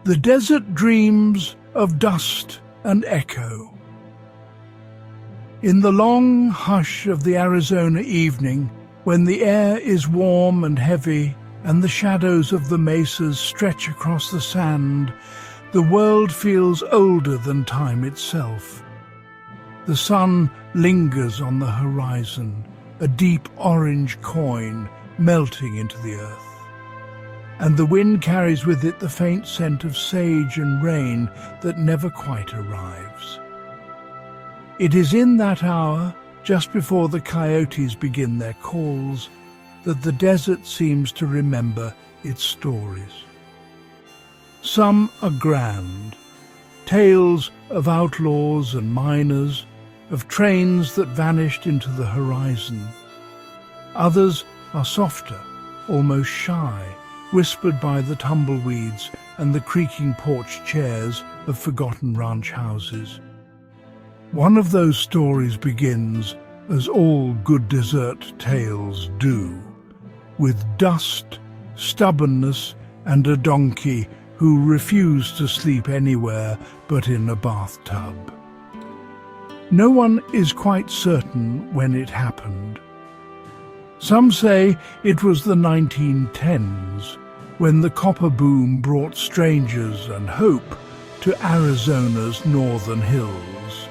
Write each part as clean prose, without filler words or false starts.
The desert dreams of dust and echo. In the long hush of the Arizona evening, when the air is warm and heavy and the shadows of the mesas stretch across the sand, the world feels older than time itself. The sun lingers on the horizon, a deep orange coin melting into the earth. And the wind carries with it the faint scent of sage and rain that never quite arrives. It is in that hour, just before the coyotes begin their calls, that the desert seems to remember its stories. Some are grand, tales of outlaws and miners, of trains that vanished into the horizon. Others are softer, almost shy, whispered by the tumbleweeds and the creaking porch chairs of forgotten ranch houses. One of those stories begins, as all good desert tales do, with dust, stubbornness, and a donkey who refused to sleep anywhere but in a bathtub. No one is quite certain when it happened. Some say it was the 1910s, when the copper boom brought strangers and hope to Arizona's northern hills.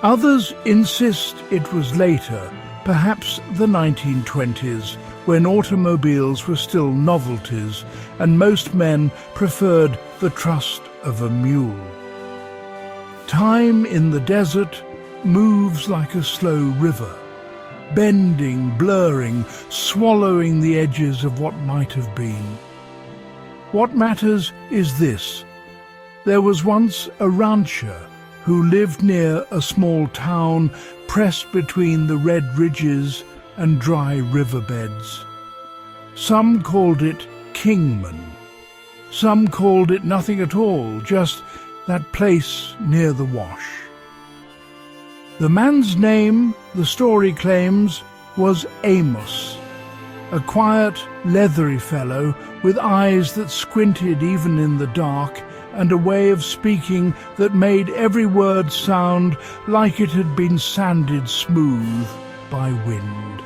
Others insist it was later, perhaps the 1920s, when automobiles were still novelties and most men preferred the trust of a mule. Time in the desert moves like a slow river, bending, blurring, swallowing the edges of what might have been. What matters is this: there was once a rancher who lived near a small town pressed between the red ridges and dry riverbeds. Some called it Kingman. Some called it nothing at all, just that place near the wash. The man's name, the story claims, was Amos, a quiet, leathery fellow with eyes that squinted even in the dark and a way of speaking that made every word sound like it had been sanded smooth by wind.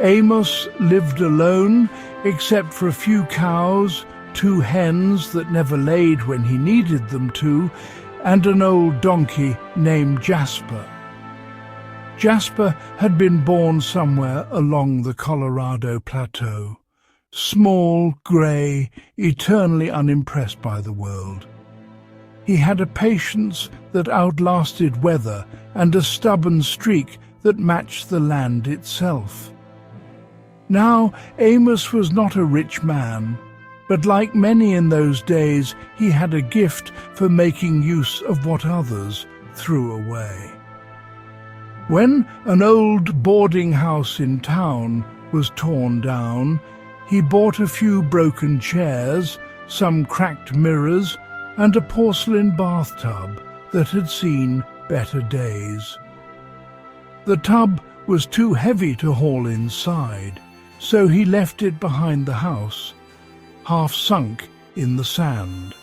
Amos lived alone, except for a few cows, 2 hens that never laid when he needed them to, and an old donkey named Jasper. Jasper had been born somewhere along the Colorado Plateau, small, grey, eternally unimpressed by the world. He had a patience that outlasted weather and a stubborn streak that matched the land itself. Now, Amos was not a rich man, but like many in those days, he had a gift for making use of what others threw away. When an old boarding house in town was torn down, he bought a few broken chairs, some cracked mirrors, and a porcelain bathtub that had seen better days. The tub was too heavy to haul inside, so he left it behind the house, half sunk in the sand,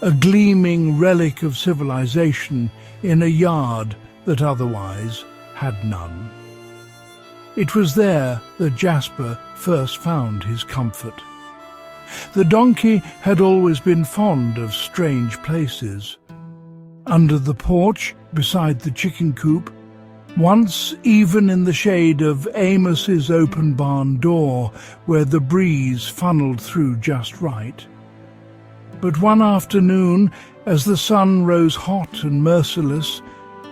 a gleaming relic of civilization in a yard that otherwise had none. It was there that Jasper first found his comfort. The donkey had always been fond of strange places. Under the porch, beside the chicken coop, once even in the shade of Amos's open barn door, where the breeze funneled through just right. But one afternoon, as the sun rose hot and merciless,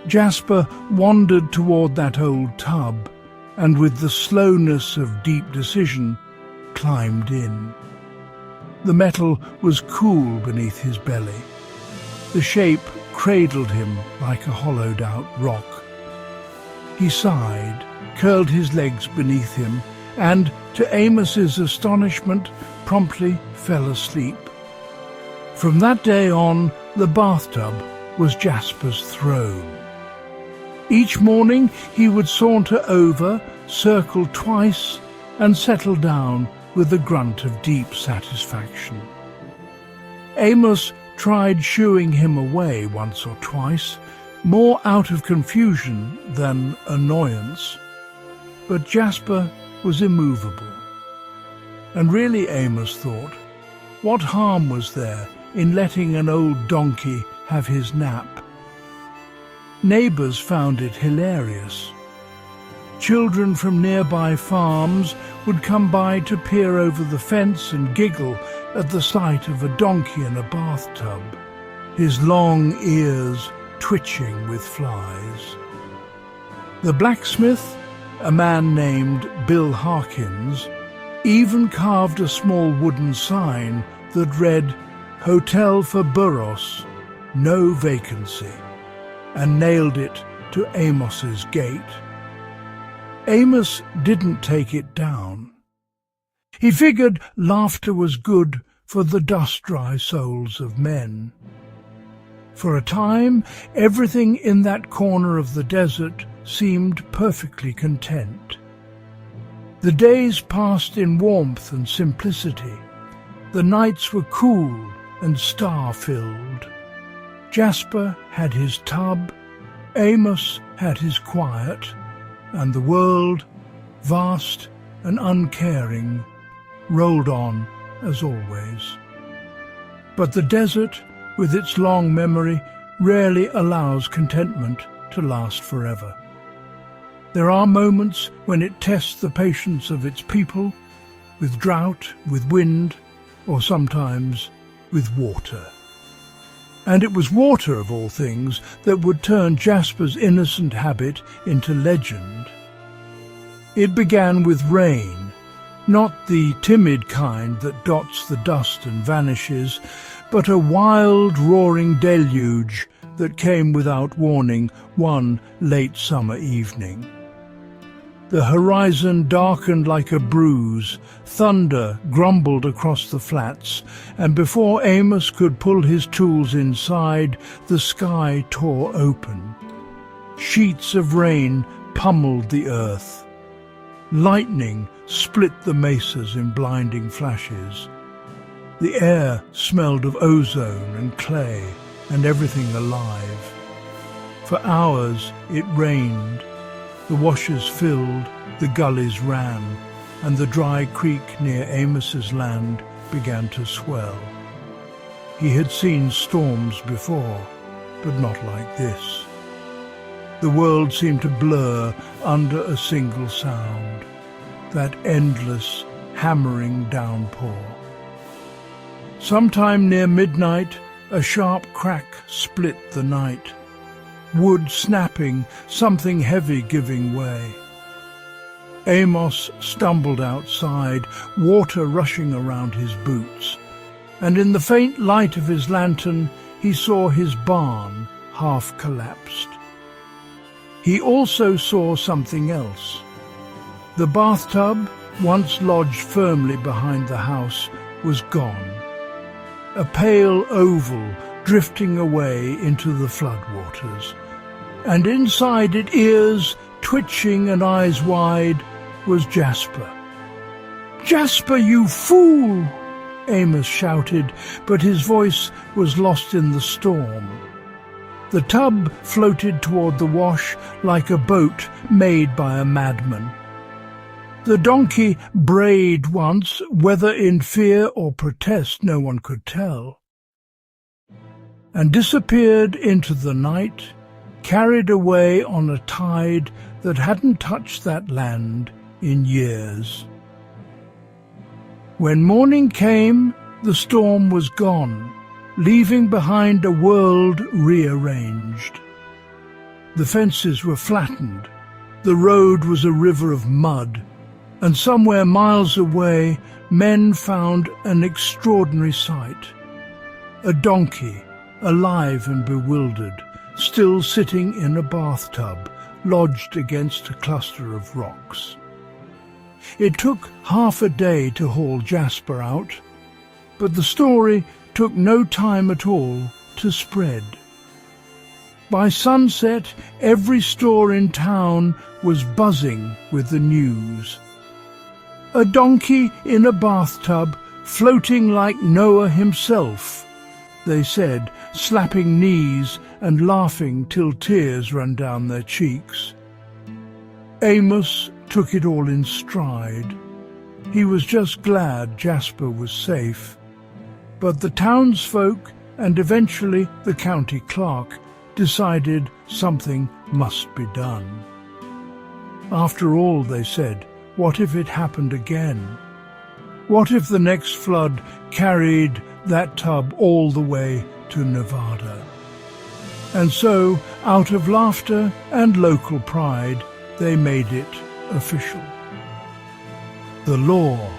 Jasper wandered toward that old tub, and with the slowness of deep decision, climbed in. The metal was cool beneath his belly. The shape cradled him like a hollowed-out rock. He sighed, curled his legs beneath him, and, to Amos's astonishment, promptly fell asleep. From that day on, the bathtub was Jasper's throne. Each morning he would saunter over, circle twice, and settle down with a grunt of deep satisfaction. Amos tried shooing him away once or twice, more out of confusion than annoyance. But Jasper was immovable. And really, Amos thought, what harm was there in letting an old donkey have his nap? Neighbours found it hilarious. Children from nearby farms would come by to peer over the fence and giggle at the sight of a donkey in a bathtub, his long ears twitching with flies. The blacksmith, a man named Bill Harkins, even carved a small wooden sign that read, "Hotel for Burros, no vacancy," and nailed it to Amos's gate. Amos didn't take it down. He figured laughter was good for the dust-dry souls of men. For a time, everything in that corner of the desert seemed perfectly content. The days passed in warmth and simplicity. The nights were cool and star-filled. Jasper had his tub, Amos had his quiet, and the world, vast and uncaring, rolled on as always. But the desert, with its long memory, rarely allows contentment to last forever. There are moments when it tests the patience of its people, with drought, with wind, or sometimes with water. And it was water, of all things, that would turn Jasper's innocent habit into legend. It began with rain, not the timid kind that dots the dust and vanishes, but a wild, roaring deluge that came without warning one late summer evening. The horizon darkened like a bruise, thunder grumbled across the flats, and before Amos could pull his tools inside, the sky tore open. Sheets of rain pummeled the earth. Lightning split the mesas in blinding flashes. The air smelled of ozone and clay and everything alive. For hours it rained. The washes filled, the gullies ran, and the dry creek near Amos's land began to swell. He had seen storms before, but not like this. The world seemed to blur under a single sound, that endless, hammering downpour. Sometime near midnight, a sharp crack split the night. Wood snapping, something heavy giving way. Amos stumbled outside, water rushing around his boots, and in the faint light of his lantern he saw his barn half collapsed. He also saw something else. The bathtub, once lodged firmly behind the house, was gone. A pale oval drifting away into the floodwaters, and inside it, ears twitching and eyes wide, was Jasper. "Jasper, you fool!" Amos shouted, but his voice was lost in the storm. The tub floated toward the wash like a boat made by a madman. The donkey brayed once, whether in fear or protest no one could tell, and disappeared into the night, carried away on a tide that hadn't touched that land in years. When morning came, the storm was gone, leaving behind a world rearranged. The fences were flattened, the road was a river of mud, and somewhere miles away men found an extraordinary sight. A donkey, alive and bewildered, still sitting in a bathtub, lodged against a cluster of rocks. It took half a day to haul Jasper out, but the story took no time at all to spread. By sunset, every store in town was buzzing with the news. A donkey in a bathtub, floating like Noah himself, they said, slapping knees and laughing till tears ran down their cheeks. Amos took it all in stride. He was just glad Jasper was safe. But the townsfolk and eventually the county clerk decided something must be done. After all, they said, what if it happened again? What if the next flood carried that tub all the way to Nevada? And so, out of laughter and local pride, they made it official. The law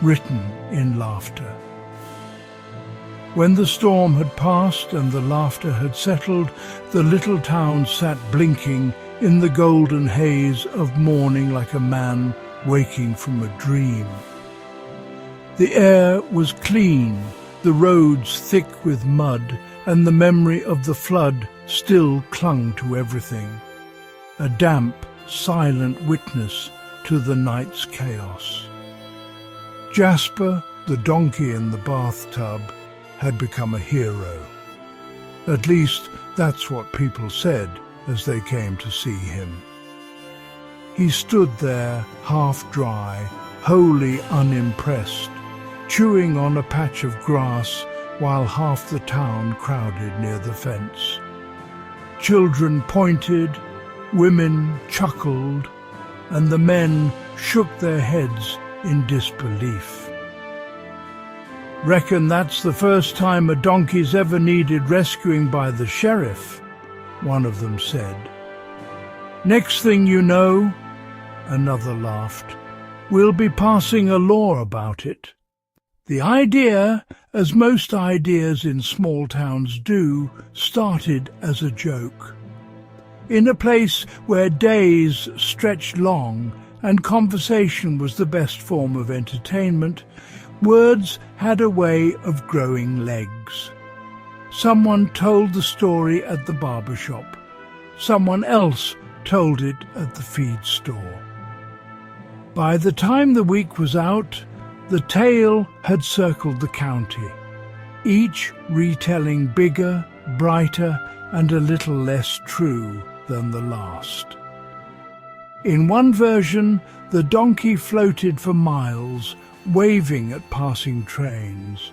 written in laughter. When the storm had passed and the laughter had settled, the little town sat blinking in the golden haze of morning like a man waking from a dream. The air was clean, the roads thick with mud, and the memory of the flood still clung to everything, a damp, silent witness to the night's chaos. Jasper, the donkey in the bathtub, had become a hero. At least that's what people said as they came to see him. He stood there, half dry, wholly unimpressed, chewing on a patch of grass while half the town crowded near the fence. Children pointed, women chuckled, and the men shook their heads in disbelief. "Reckon that's the first time a donkey's ever needed rescuing by the sheriff," one of them said. "Next thing you know," another laughed, "we'll be passing a law about it." The idea, as most ideas in small towns do, started as a joke. In a place where days stretched long and conversation was the best form of entertainment, words had a way of growing legs. Someone told the story at the barber shop. Someone else told it at the feed store. By the time the week was out, the tale had circled the county, each retelling bigger, brighter, and a little less true than the last. In one version, the donkey floated for miles, waving at passing trains.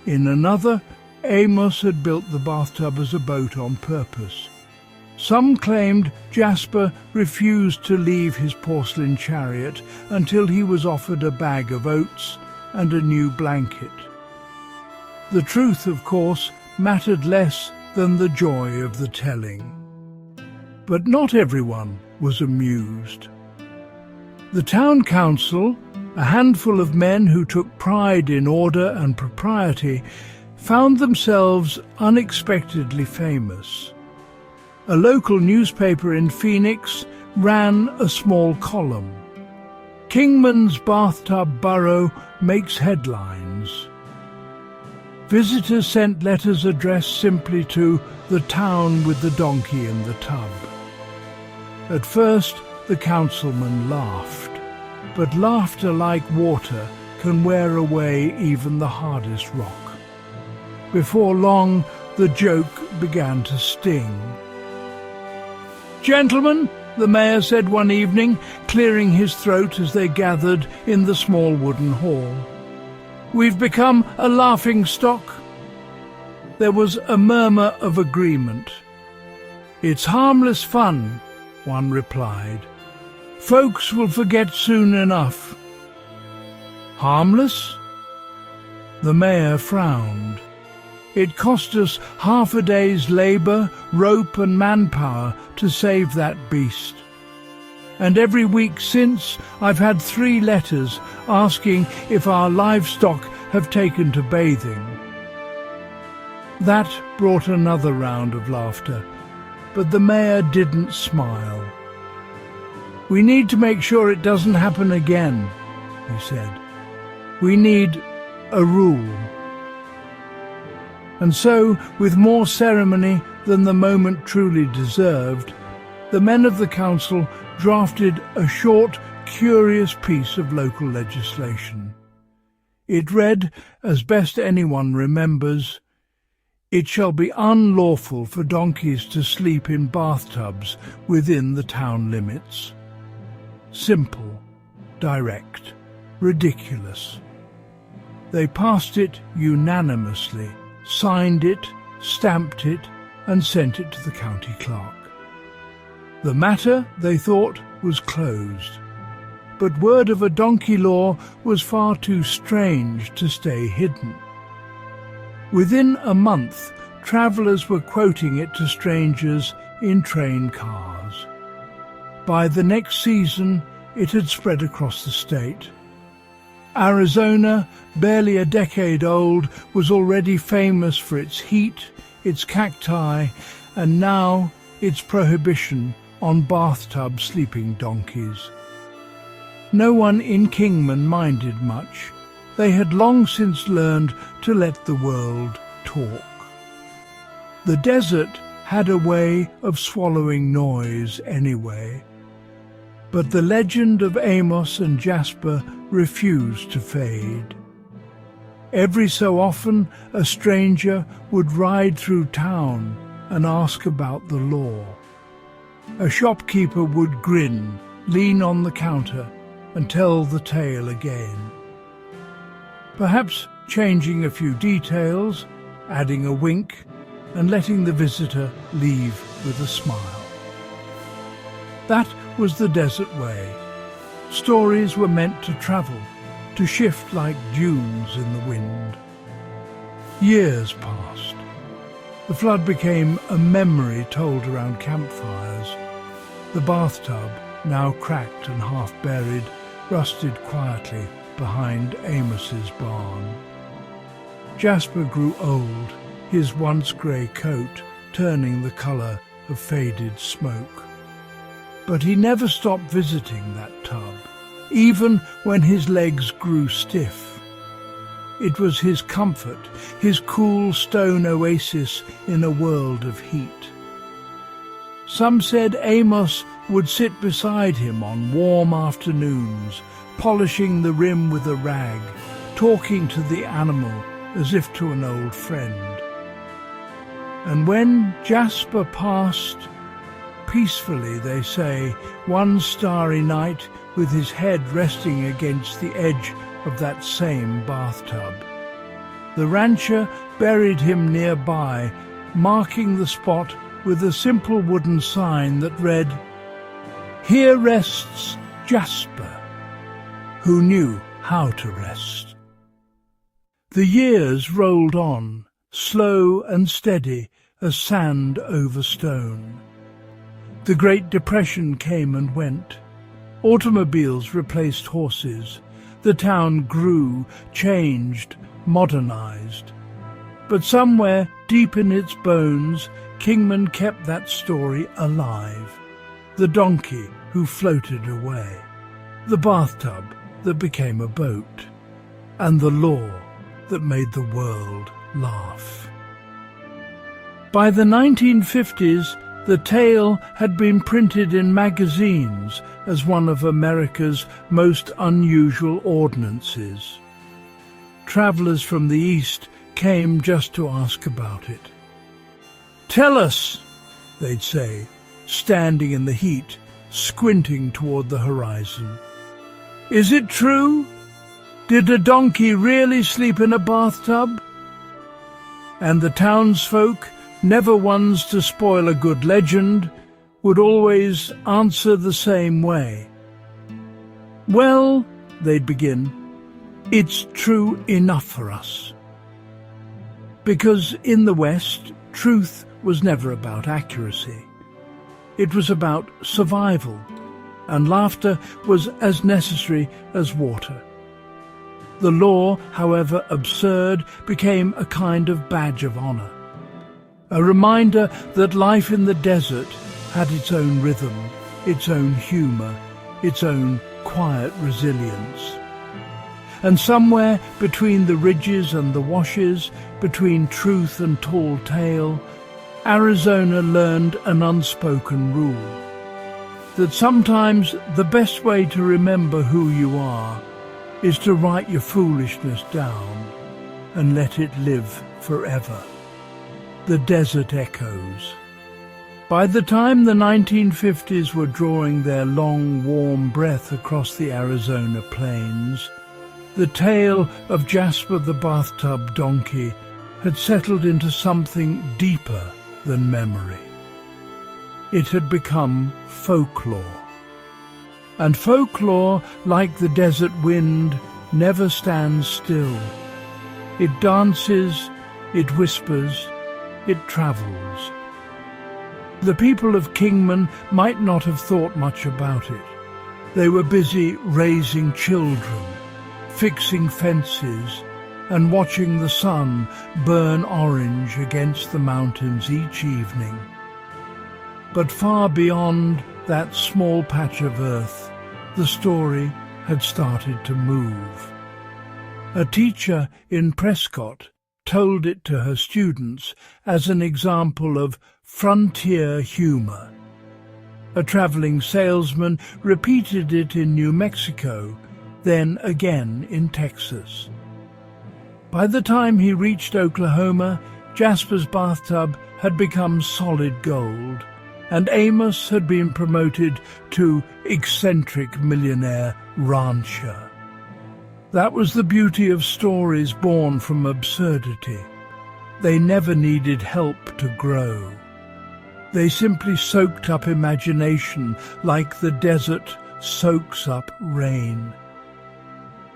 In another, Amos had built the bathtub as a boat on purpose. Some claimed Jasper refused to leave his porcelain chariot until he was offered a bag of oats and a new blanket. The truth, of course, mattered less than the joy of the telling. But not everyone was amused. The town council, a handful of men who took pride in order and propriety, found themselves unexpectedly famous. A local newspaper in Phoenix ran a small column. "Kingman's bathtub burro makes headlines." Visitors sent letters addressed simply to "the town with the donkey in the tub." At first, the councilman laughed, but laughter, like water, can wear away even the hardest rock. Before long, the joke began to sting. "Gentlemen," the mayor said one evening, clearing his throat as they gathered in the small wooden hall, "we've become a laughing stock." There was a murmur of agreement. "It's harmless fun," one replied. "Folks will forget soon enough." "Harmless?" The mayor frowned. "It cost us half a day's labour, rope and manpower to save that beast. And every week since, I've had 3 letters asking if our livestock have taken to bathing." That brought another round of laughter, but the mayor didn't smile. "We need to make sure it doesn't happen again," he said. "We need a rule." And so, with more ceremony than the moment truly deserved, the men of the council drafted a short, curious piece of local legislation. It read, as best anyone remembers, It shall be unlawful for donkeys to sleep in bathtubs within the town limits. Simple, direct, ridiculous. They passed it unanimously, signed it, stamped it, and sent it to the county clerk. The matter, they thought, was closed. But word of a donkey law was far too strange to stay hidden. Within a month, travellers were quoting it to strangers in train cars. By the next season, it had spread across the state. Arizona, barely a decade old, was already famous for its heat, its cacti, and now its prohibition on bathtub sleeping donkeys. No one in Kingman minded much. They had long since learned to let the world talk. The desert had a way of swallowing noise anyway. But the legend of Amos and Jasper refused to fade. Every so often a stranger would ride through town and ask about the law. A shopkeeper would grin, lean on the counter, and tell the tale again. Perhaps changing a few details, adding a wink, and letting the visitor leave with a smile. That was the desert way. Stories were meant to travel, to shift like dunes in the wind. Years passed. The flood became a memory told around campfires. The bathtub, now cracked and half-buried, rusted quietly behind Amos's barn. Jasper grew old, his once grey coat turning the colour of faded smoke. But he never stopped visiting that tub, even when his legs grew stiff. It was his comfort, his cool stone oasis in a world of heat. Some said Amos would sit beside him on warm afternoons, polishing the rim with a rag, talking to the animal as if to an old friend. And when Jasper passed, peacefully, they say, one starry night with his head resting against the edge of that same bathtub, the rancher buried him nearby, marking the spot with a simple wooden sign that read, "Here rests Jasper, who knew how to rest." The years rolled on, slow and steady as sand over stone. The Great Depression came and went. Automobiles replaced horses. The town grew, changed, modernized. But somewhere deep in its bones, Kingman kept that story alive. The donkey who floated away, the bathtub that became a boat, and the law that made the world laugh. By the 1950s, the tale had been printed in magazines as one of America's most unusual ordinances. Travellers from the East came just to ask about it. "Tell us," they'd say, standing in the heat, squinting toward the horizon. "Is it true? Did a donkey really sleep in a bathtub?" And the townsfolk, never ones to spoil a good legend, would always answer the same way. "Well," they'd begin, "it's true enough for us." Because in the West, truth was never about accuracy. It was about survival, and laughter was as necessary as water. The law, however absurd, became a kind of badge of honor, a reminder that life in the desert had its own rhythm, its own humor, its own quiet resilience. And somewhere between the ridges and the washes, between truth and tall tale, Arizona learned an unspoken rule, that sometimes the best way to remember who you are is to write your foolishness down and let it live forever. the desert echoes. By the time the 1950s were drawing their long, warm breath across the Arizona plains, the tale of Jasper the bathtub donkey had settled into something deeper than memory. It had become folklore. And folklore, like the desert wind, never stands still. It dances, it whispers, it travels. The people of Kingman might not have thought much about it. They were busy raising children, fixing fences, and watching the sun burn orange against the mountains each evening. But far beyond that small patch of earth, the story had started to move. A teacher in Prescott told it to her students as an example of frontier humor. A traveling salesman repeated it in New Mexico, then again in Texas. By the time he reached Oklahoma, Jasper's bathtub had become solid gold, and Amos had been promoted to eccentric millionaire rancher. That was the beauty of stories born from absurdity. They never needed help to grow. They simply soaked up imagination like the desert soaks up rain.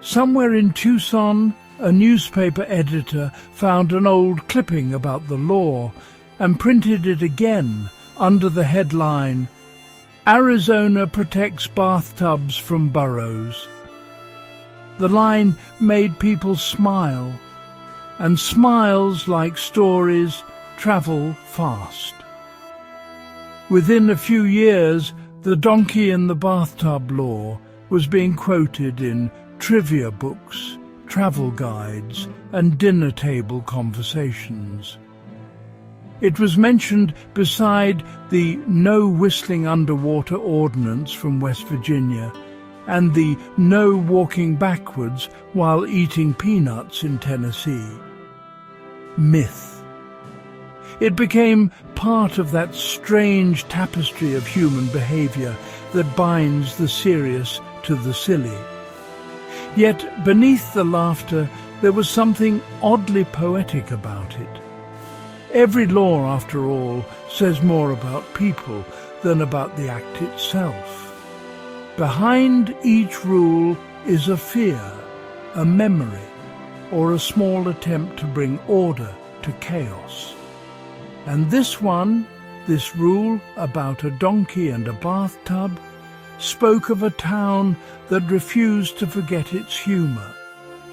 Somewhere in Tucson, a newspaper editor found an old clipping about the law and printed it again under the headline, "Arizona protects bathtubs from burros." The line made people smile, and smiles, like stories, travel fast. Within a few years, the donkey in the bathtub law was being quoted in trivia books, travel guides, and dinner table conversations. It was mentioned beside the no whistling underwater ordinance from West Virginia and the no walking backwards while eating peanuts in Tennessee. Myth. It became part of that strange tapestry of human behavior that binds the serious to the silly. Yet beneath the laughter there was something oddly poetic about it. Every law, after all, says more about people than about the act itself. Behind each rule is a fear, a memory, or a small attempt to bring order to chaos. And this one, this rule about a donkey and a bathtub, spoke of a town that refused to forget its humor,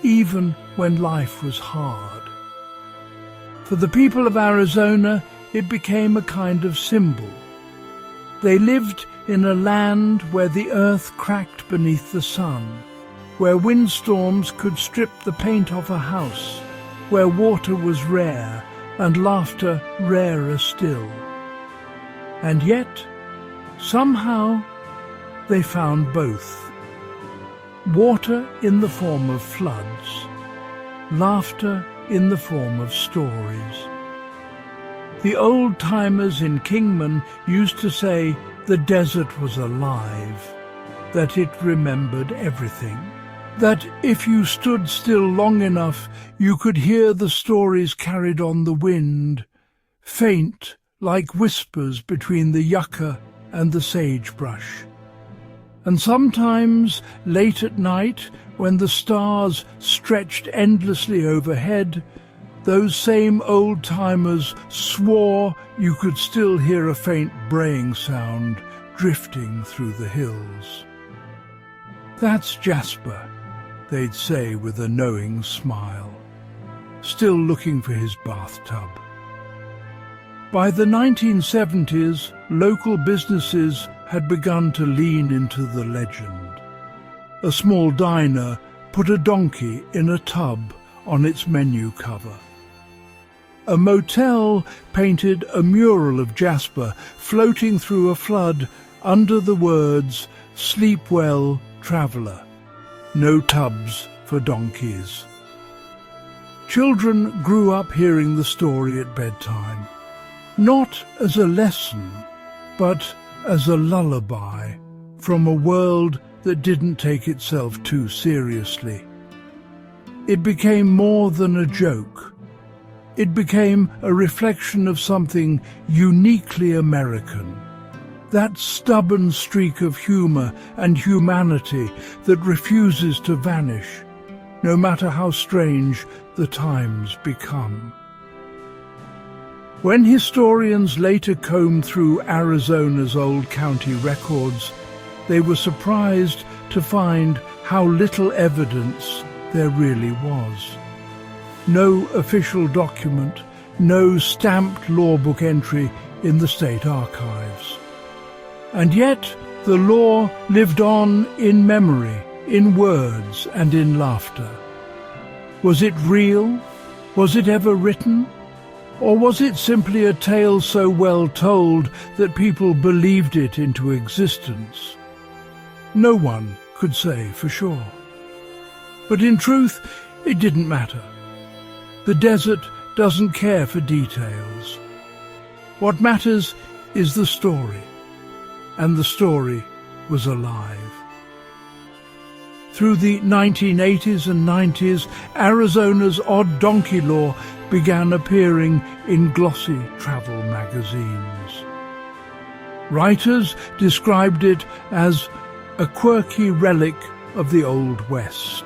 even when life was hard. For the people of Arizona, it became a kind of symbol. They lived in a land where the earth cracked beneath the sun, where windstorms could strip the paint off a house, where water was rare and laughter rarer still. And yet, somehow, they found both. Water in the form of floods, laughter in the form of stories. The old-timers in Kingman used to say the desert was alive, that it remembered everything, that if you stood still long enough you could hear the stories carried on the wind, faint like whispers between the yucca and the sagebrush. And sometimes, late at night, when the stars stretched endlessly overhead, those same old-timers swore you could still hear a faint braying sound drifting through the hills. "That's Jasper," they'd say with a knowing smile, still looking for his bathtub. By the 1970s, local businesses had begun to lean into the legend. A small diner put a donkey in a tub on its menu cover. A motel painted a mural of Jasper floating through a flood under the words, "Sleep well, traveller. No tubs for donkeys." Children grew up hearing the story at bedtime. not as a lesson, but as a lullaby from a world that didn't take itself too seriously. It became more than a joke. It became a reflection of something uniquely American, that stubborn streak of humour and humanity that refuses to vanish, no matter how strange the times become. When historians later combed through Arizona's old county records, they were surprised to find how little evidence there really was. No official document, no stamped law book entry in the state archives. And yet the law lived on in memory, in words and in laughter. Was it real? Was it ever written? Or was it simply a tale so well told that people believed it into existence? No one could say for sure. But in truth, it didn't matter. The desert doesn't care for details. What matters is the story, and the story was alive. Through the 1980s and 90s, Arizona's odd donkey law began appearing in glossy travel magazines. Writers described it as a quirky relic of the Old West.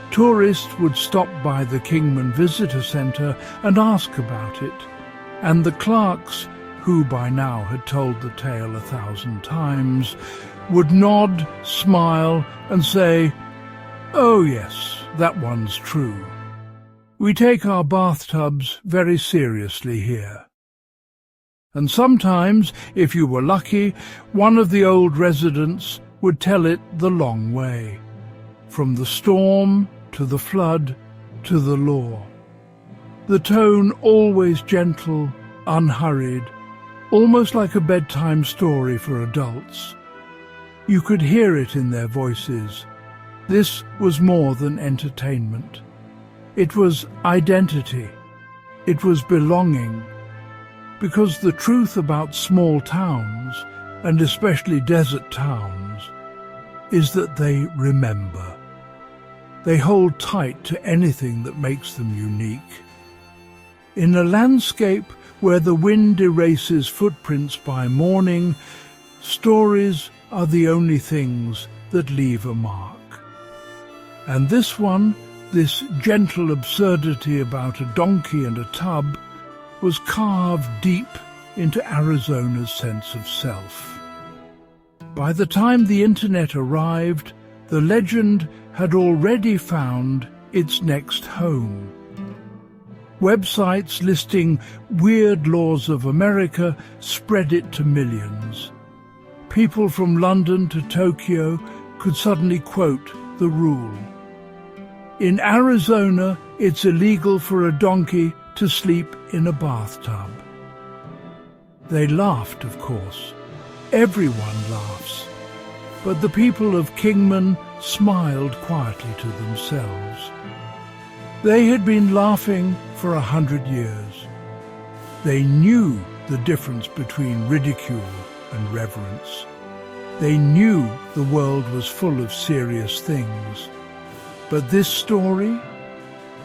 Tourists would stop by the Kingman Visitor Centre and ask about it, and the clerks, who by now had told the tale 1,000 times, would nod, smile and say, "Oh yes, that one's true. We take our bathtubs very seriously here." And sometimes, if you were lucky, one of the old residents would tell it the long way, from the storm to the flood to the law. The tone always gentle, unhurried, almost like a bedtime story for adults. You could hear it in their voices. This was more than entertainment. It was identity. It was belonging. Because the truth about small towns, and especially desert towns, is that they remember. They hold tight to anything that makes them unique. In a landscape where the wind erases footprints by morning, stories are the only things that leave a mark. And this one, this gentle absurdity about a donkey and a tub, was carved deep into Arizona's sense of self. By the time the internet arrived, the legend had already found its next home. Websites listing weird laws of America spread it to millions. People from London to Tokyo could suddenly quote the rule. In Arizona, it's illegal for a donkey to sleep in a bathtub. They laughed, of course. Everyone laughs. But the people of Kingman smiled quietly to themselves. They had been laughing for 100 years. They knew the difference between ridicule and reverence. They knew the world was full of serious things. But this story,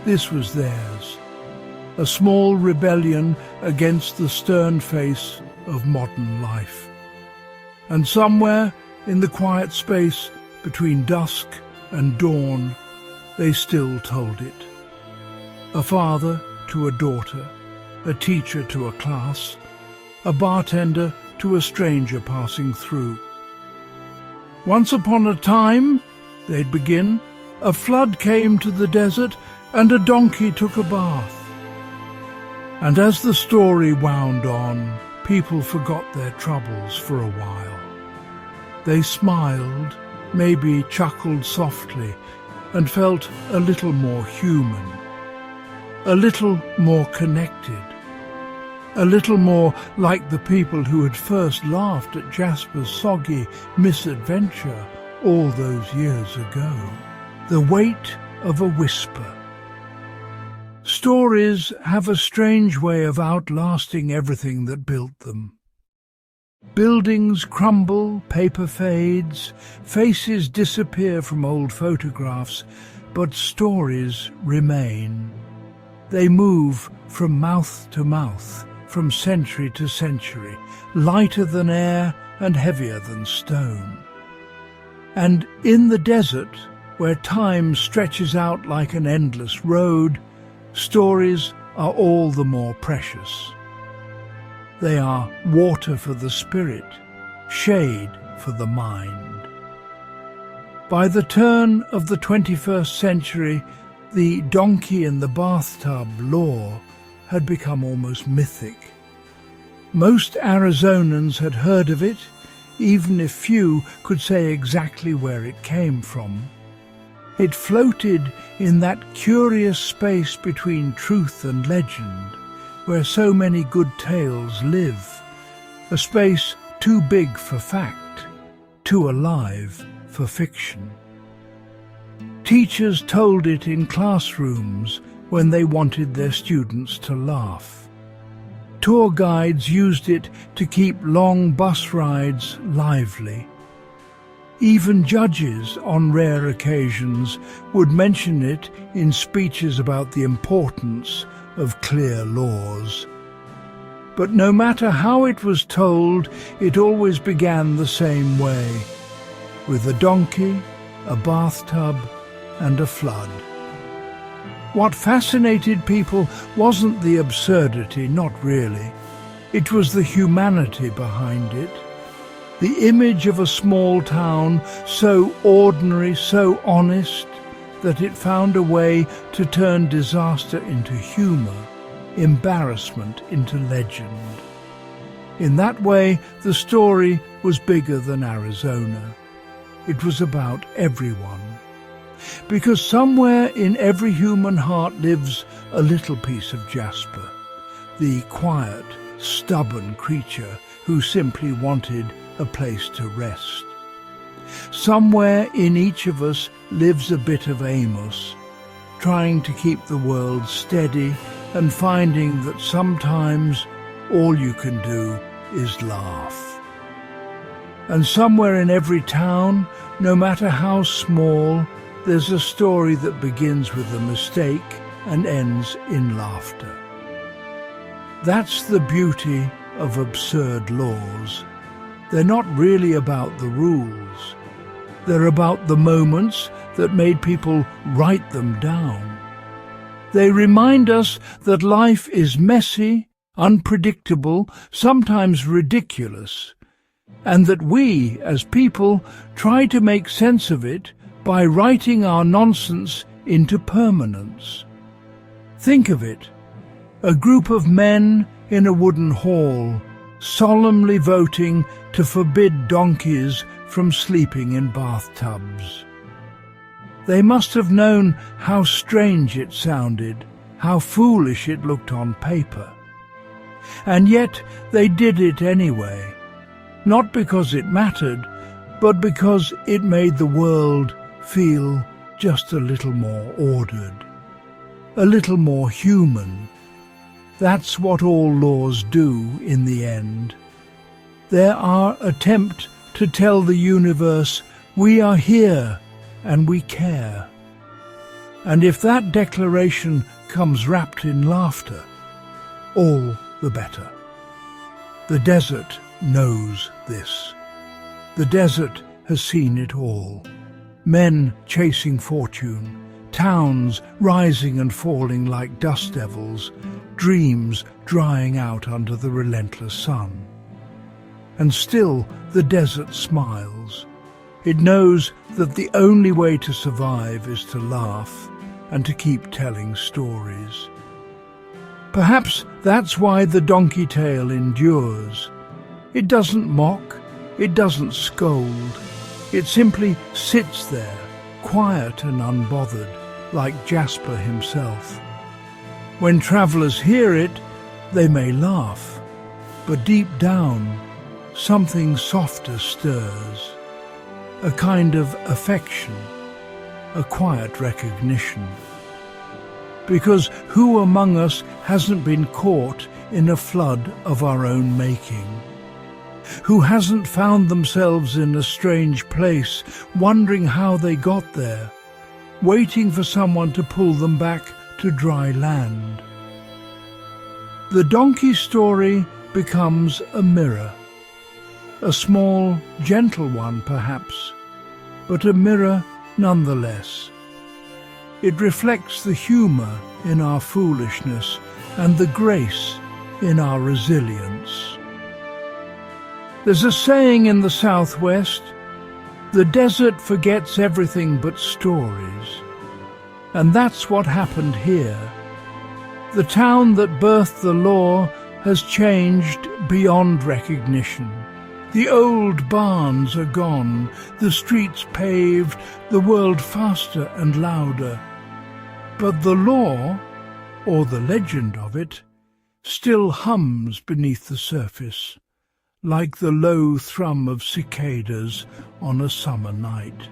this was theirs. A small rebellion against the stern face of modern life. And somewhere in the quiet space between dusk and dawn, they still told it. A father to a daughter, a teacher to a class, a bartender to a stranger passing through. Once upon a time, they'd begin, a flood came to the desert and a donkey took a bath. And as the story wound on, people forgot their troubles for a while. They smiled, maybe chuckled softly, and felt a little more human, a little more connected, a little more like the people who had first laughed at Jasper's soggy misadventure all those years ago. The weight of a whisper. Stories have a strange way of outlasting everything that built them. Buildings crumble, paper fades, faces disappear from old photographs, but stories remain. They move from mouth to mouth, from century to century, lighter than air and heavier than stone. And in the desert, where time stretches out like an endless road, stories are all the more precious. They are water for the spirit, shade for the mind. By the turn of the 21st century, the donkey in the bathtub lore had become almost mythic. Most Arizonans had heard of it, even if few could say exactly where it came from. It floated in that curious space between truth and legend, where so many good tales live, a space too big for fact, too alive for fiction. Teachers told it in classrooms when they wanted their students to laugh. Tour guides used it to keep long bus rides lively. Even judges, on rare occasions, would mention it in speeches about the importance of clear laws. But no matter how it was told, it always began the same way, with a donkey, a bathtub, and a flood. What fascinated people wasn't the absurdity, not really. It was the humanity behind it. The image of a small town, so ordinary, so honest, that it found a way to turn disaster into humour, embarrassment into legend. In that way, the story was bigger than Arizona. It was about everyone. Because somewhere in every human heart lives a little piece of Jasper, the quiet, stubborn creature who simply wanted a place to rest. Somewhere in each of us lives a bit of Amos, trying to keep the world steady and finding that sometimes all you can do is laugh. And somewhere in every town, no matter how small, there's a story that begins with a mistake and ends in laughter. That's the beauty of absurd laws. They're not really about the rules. They're about the moments that made people write them down. They remind us that life is messy, unpredictable, sometimes ridiculous, and that we, as people, try to make sense of it by writing our nonsense into permanence. Think of it, a group of men in a wooden hall, solemnly voting to forbid donkeys from sleeping in bathtubs. They must have known how strange it sounded, how foolish it looked on paper. And yet they did it anyway, not because it mattered, but because it made the world feel just a little more ordered, a little more human. That's what all laws do in the end. They're our attempt to tell the universe we are here and we care. And if that declaration comes wrapped in laughter, all the better. The desert knows this. The desert has seen it all. Men chasing fortune, towns rising and falling like dust devils, dreams drying out under the relentless sun. And still the desert smiles. It knows that the only way to survive is to laugh and to keep telling stories. Perhaps that's why the donkey tale endures. It doesn't mock, it doesn't scold. It simply sits there, quiet and unbothered, like Jasper himself. When travellers hear it, they may laugh, but deep down, something softer stirs, a kind of affection, a quiet recognition. Because who among us hasn't been caught in a flood of our own making? Who hasn't found themselves in a strange place, wondering how they got there, waiting for someone to pull them back to dry land? The donkey story becomes a mirror, a small, gentle one perhaps, but a mirror nonetheless. It reflects the humour in our foolishness and the grace in our resilience. There's a saying in the Southwest, the desert forgets everything but stories. And that's what happened here. The town that birthed the law has changed beyond recognition. The old barns are gone, the streets paved, the world faster and louder. But the law, or the legend of it, still hums beneath the surface, like the low thrum of cicadas on a summer night.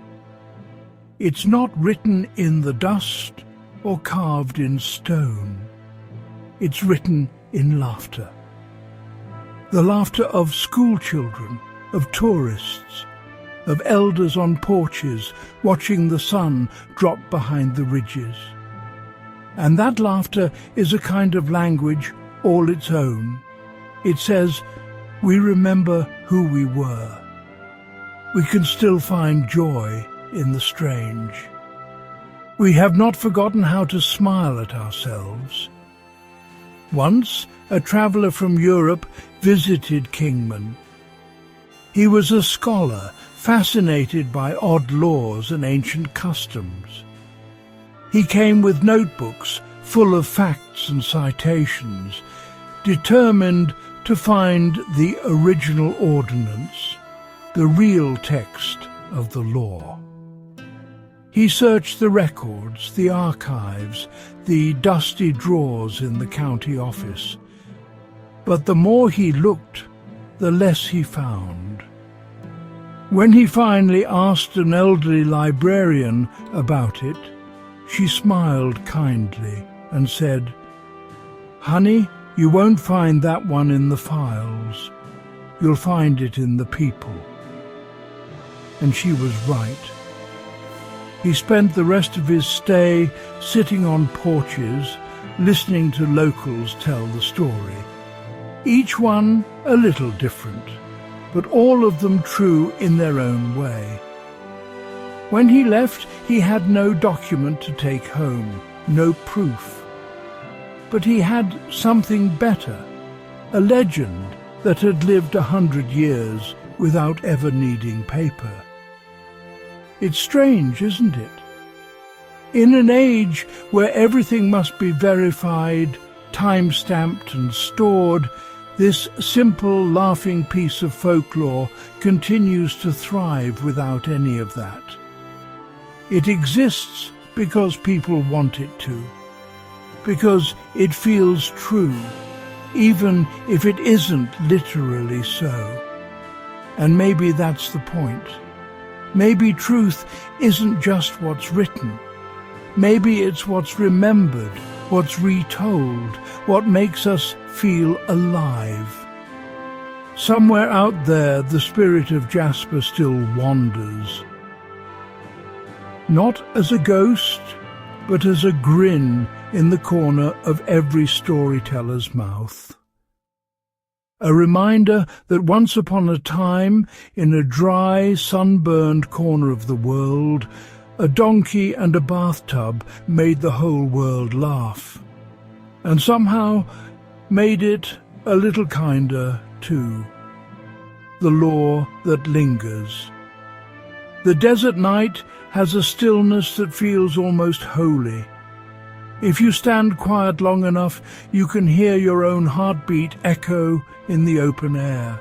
It's not written in the dust or carved in stone. It's written in laughter. The laughter of school children, of tourists, of elders on porches watching the sun drop behind the ridges. And that laughter is a kind of language all its own. It says, we remember who we were. We can still find joy in the strange. We have not forgotten how to smile at ourselves. Once, a traveller from Europe visited Kingman. He was a scholar, fascinated by odd laws and ancient customs. He came with notebooks full of facts and citations, determined to find the original ordinance, the real text of the law. He searched the records, the archives, the dusty drawers in the county office. But the more he looked, the less he found. When he finally asked an elderly librarian about it, she smiled kindly and said, "Honey, you won't find that one in the files. You'll find it in the people." And she was right. He spent the rest of his stay sitting on porches, listening to locals tell the story. Each one a little different, but all of them true in their own way. When he left, he had no document to take home, no proof. But he had something better, a legend that had lived 100 years without ever needing paper. It's strange, isn't it? In an age where everything must be verified, time-stamped and stored, this simple, laughing piece of folklore continues to thrive without any of that. It exists because people want it to, because it feels true, even if it isn't literally so. And maybe that's the point. Maybe truth isn't just what's written. Maybe it's what's remembered, what's retold, what makes us feel alive. Somewhere out there, the spirit of Jasper still wanders. Not as a ghost, but as a grin in the corner of every storyteller's mouth. A reminder that once upon a time, in a dry, sunburned corner of the world, a donkey and a bathtub made the whole world laugh, and somehow made it a little kinder too. The law that lingers. The desert night has a stillness that feels almost holy. If you stand quiet long enough, you can hear your own heartbeat echo in the open air.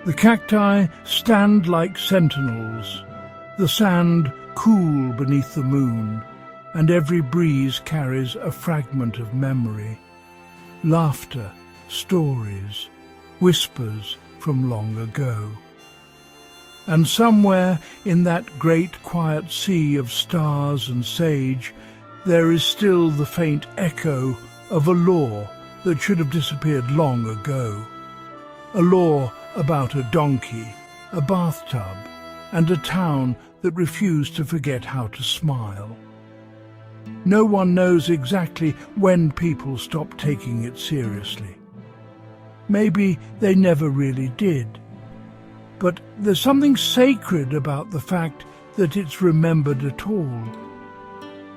The cacti stand like sentinels, the sand cool beneath the moon, and every breeze carries a fragment of memory. Laughter, stories, whispers from long ago. And somewhere in that great quiet sea of stars and sage, there is still the faint echo of a law that should have disappeared long ago. A law about a donkey, a bathtub, and a town that refused to forget how to smile. No one knows exactly when people stopped taking it seriously. Maybe they never really did. But there's something sacred about the fact that it's remembered at all.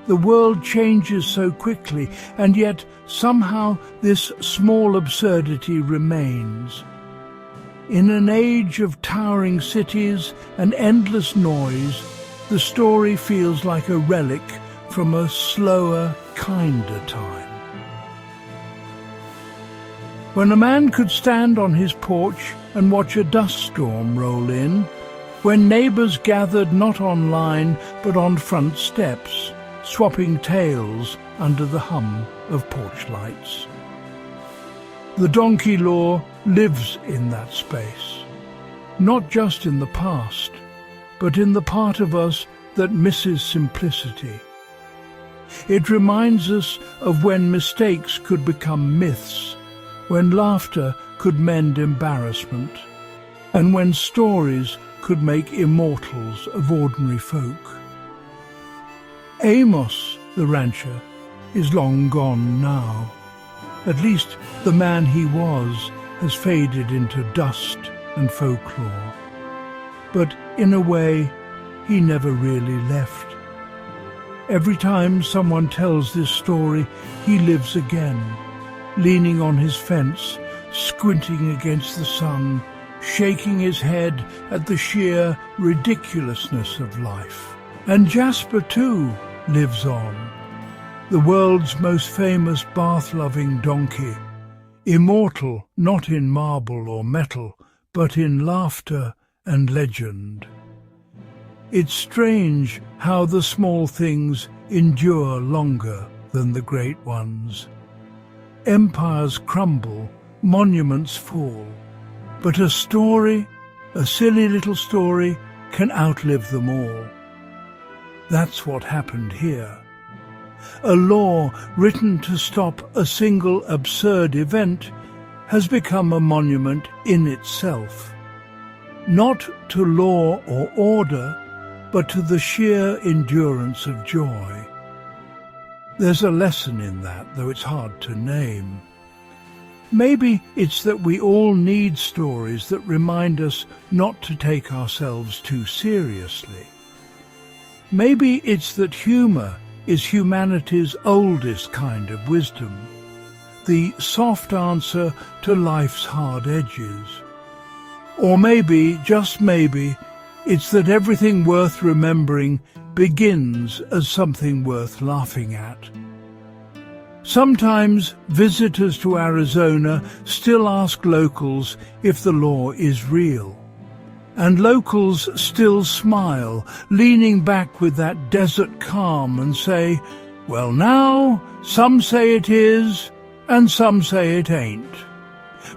The world changes so quickly, and yet somehow this small absurdity remains. In an age of towering cities and endless noise, the story feels like a relic from a slower, kinder time. When a man could stand on his porch and watch a dust storm roll in, when neighbours gathered not on line but on front steps, swapping tales under the hum of porch lights. The donkey law lives in that space, not just in the past, but in the part of us that misses simplicity. It reminds us of when mistakes could become myths, when laughter could mend embarrassment, and when stories could make immortals of ordinary folk. Amos, the rancher, is long gone now. At least the man he was has faded into dust and folklore. But in a way, he never really left. Every time someone tells this story, he lives again, leaning on his fence, squinting against the sun, shaking his head at the sheer ridiculousness of life. And Jasper, too, lives on, the world's most famous bath-loving donkey, immortal not in marble or metal, but in laughter and legend. It's strange how the small things endure longer than the great ones. Empires crumble, monuments fall, but a story, a silly little story, can outlive them all. That's what happened here. A law written to stop a single absurd event has become a monument in itself. Not to law or order, but to the sheer endurance of joy. There's a lesson in that, though it's hard to name. Maybe it's that we all need stories that remind us not to take ourselves too seriously. Maybe it's that humour is humanity's oldest kind of wisdom, the soft answer to life's hard edges. Or maybe, just maybe, it's that everything worth remembering begins as something worth laughing at. Sometimes visitors to Arizona still ask locals if the law is real. And locals still smile, leaning back with that desert calm and say, well now, some say it is, and some say it ain't.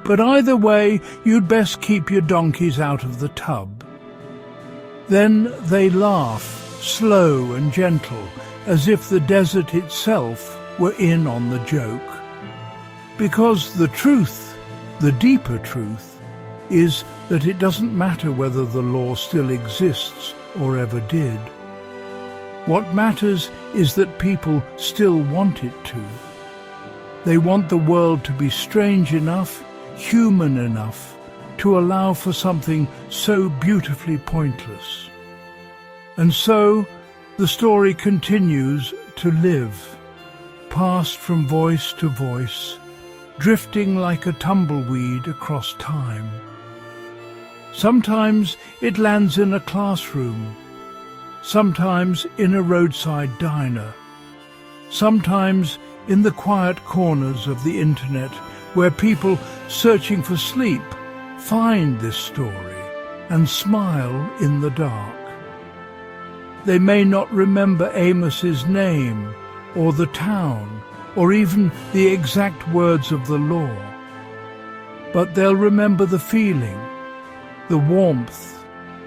But either way, you'd best keep your donkeys out of the tub. Then they laugh, slow and gentle, as if the desert itself were in on the joke. Because the truth, the deeper truth, is that it doesn't matter whether the law still exists or ever did. What matters is that people still want it to. They want the world to be strange enough, human enough, to allow for something so beautifully pointless. And so the story continues to live, passed from voice to voice, drifting like a tumbleweed across time. Sometimes it lands in a classroom, sometimes in a roadside diner, sometimes in the quiet corners of the internet where people searching for sleep find this story and smile in the dark. They may not remember Amos's name or the town or even the exact words of the law, but they'll remember the feeling, the warmth,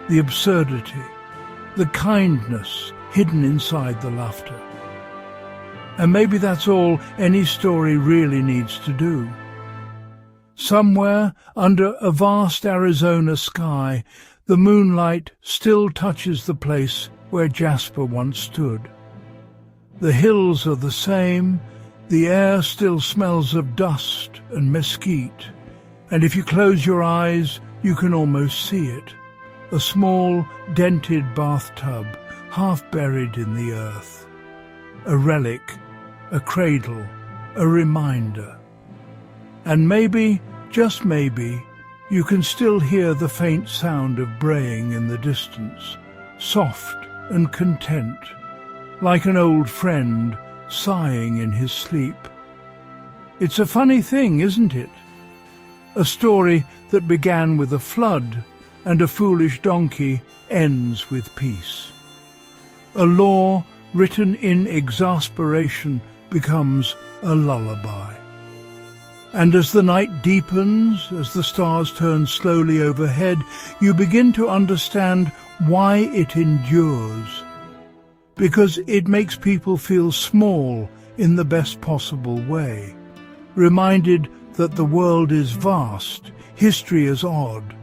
the absurdity, the kindness hidden inside the laughter. And maybe that's all any story really needs to do. Somewhere under a vast Arizona sky, the moonlight still touches the place where Jasper once stood. The hills are the same, the air still smells of dust and mesquite, and if you close your eyes, you can almost see it. A small, dented bathtub, half buried in the earth. A relic, a cradle, a reminder. And maybe, just maybe, you can still hear the faint sound of braying in the distance, soft and content, like an old friend sighing in his sleep. It's a funny thing, isn't it? A story that began with a flood and a foolish donkey ends with peace. A law written in exasperation becomes a lullaby. And as the night deepens, as the stars turn slowly overhead, you begin to understand why it endures. Because it makes people feel small in the best possible way, reminded that the world is vast, history is odd,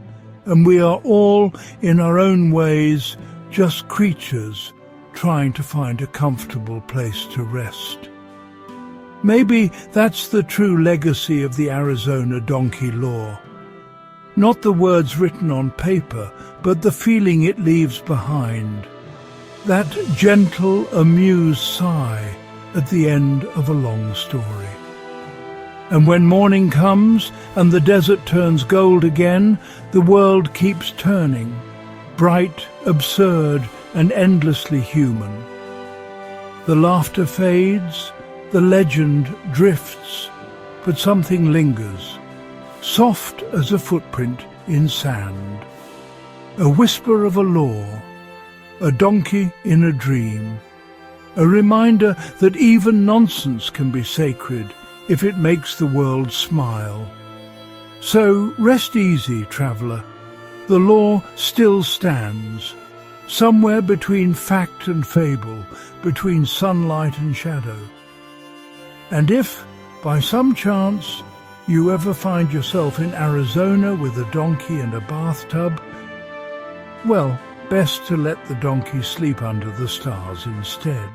and we are all, in our own ways, just creatures trying to find a comfortable place to rest. Maybe that's the true legacy of the Arizona donkey law. Not the words written on paper, but the feeling it leaves behind. That gentle, amused sigh at the end of a long story. And when morning comes and the desert turns gold again, the world keeps turning, bright, absurd, and endlessly human. The laughter fades, the legend drifts, but something lingers, soft as a footprint in sand. A whisper of a law, a donkey in a dream, a reminder that even nonsense can be sacred if it makes the world smile. So rest easy, traveller. The law still stands, somewhere between fact and fable, between sunlight and shadow. And if, by some chance, you ever find yourself in Arizona with a donkey and a bathtub, well, best to let the donkey sleep under the stars instead.